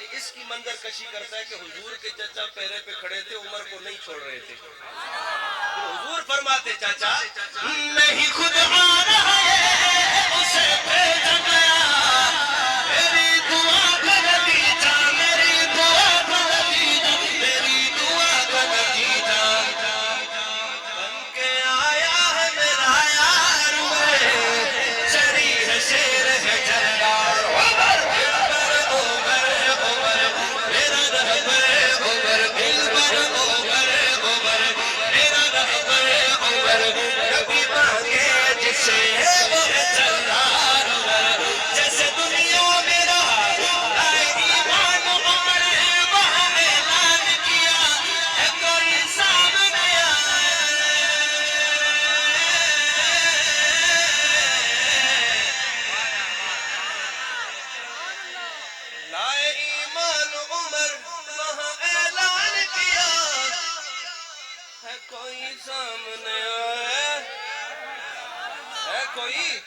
اس کی منظر کشی کرتا ہے کہ حضور کے چچا پیرے پہ کھڑے تھے، عمر کو نہیں چھوڑ رہے تھے. حضور فرماتے چاچا نہیں خود آ رہا ہے اسے بھیجا گیا، میری دعا کا نتیجہ، میری دعا کا نتیجہ، میری دعا کا نتیجہ بن کے آیا ہے میرا یار، میں چری ہے شیر ہے جلال. عمر عمر عمر میرا رہبر عمر، دلبر عمر عمر میرا رہبر عمر، نبی مانگے جسے وہ ہے جلال عمر. جیسے دنیا میں رہا لائے ایمان عمر، وہاں اعلان کیا ہے کوئی سامنے لائے ایمان عمر، وہاں اعلان کیا ہے کوئی سامنے آئے، ہے کوئی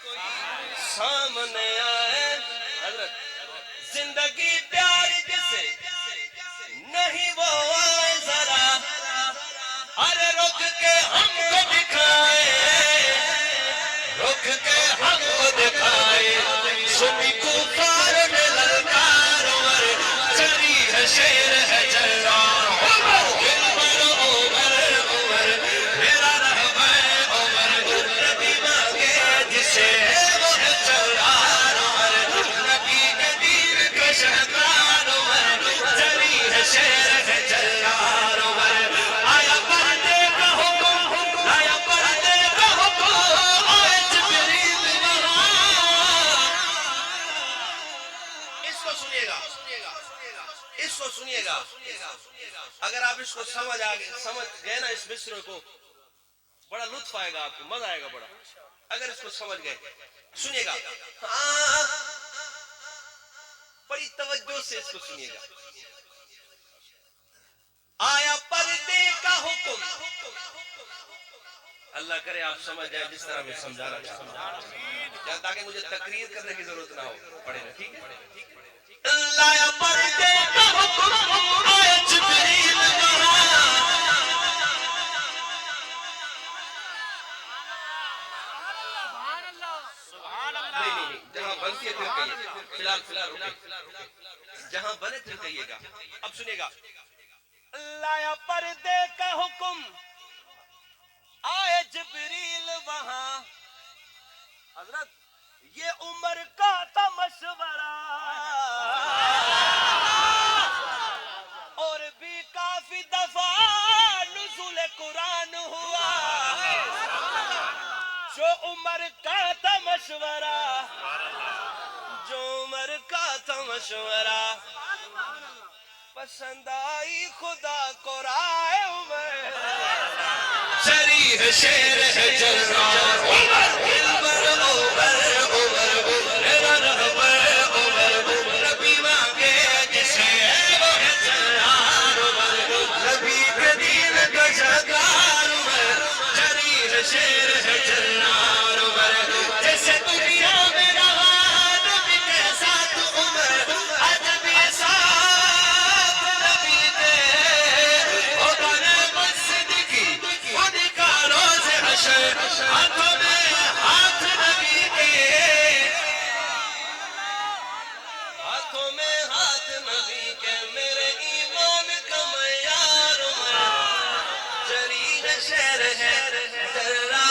سامنے آئے. حضرت زندگی پیاری جسے نہیں وہ آئے ذرا، ارے رک کے ہم کو دکھائے، رک کے ہم کو دکھائے. سنی کفار میں للکار عمر، چری ہے شیر ہے جلال. عمر عمر عمر عمر میرا رہبر عمر، نبی مانگے جسے وہ ہے جلال عمر، نبی کے دین کا شہکار عمر، چری ہے شیر ہے جلال عمر. آیا پردے کا حکم، آیا پردے کا حکم، آئے جبریل وہاں. اس کو سنیے گا، اس کو سنیے گا. اگر آپ اس کو سمجھ گئے نا، اس مصرع کو بڑا لطف آئے گا، آپ کو مزہ آئے گا بڑا. اگر اس کو سمجھ گئے سنیے گا، بڑی توجہ سے اس کو سنیے گا. آیا پردے کا حکم، اللہ کرے آپ سمجھ جائیں جس طرح میں سمجھانا چاہتا ہوں، تاکہ مجھے تقریر کرنے کی ضرورت نہ ہو. پڑھے نا، ٹھیک ہے. لایا پردے کا حکم، آیا جبریل وہاں. نہیں، جہاں بنتی ہے پھر کہیے. فی الحال رکے. جہاں بنے پھر کہیے گا. اب سنیے گا. لایا پردے کا حکم، آئے جبریل وہاں. حضرت یہ عمر کا تھا مشورہ، اور بھی کافی دفعہ نزول قرآن ہوا. جو عمر کا تھا مشورہ، جو عمر کا تھا مشورہ، پسند آئی خدا کو رائے عمر، چری ہے شیر ہے جلال. عمر دلبر عمر عمر میرا رہبر عمر، نبی مانگے جسے وہ ہے جلال عمر، نبی کے دین کا شہکار عمر، چری ہے شیر ہے جلال عمر. جیسے دنیا میں رہا نبی کے ساتھ عمر، عجب یہ ساتھ نبی کے ہوگا نے مسجد کی خود کا روز حشر، ہاتھوں میں ہاتھ نبی کے، ہاتھوں میں ہاتھ نبی کے. میرے ایمان کا معیار عمر، چری ہے شیر ہے جلال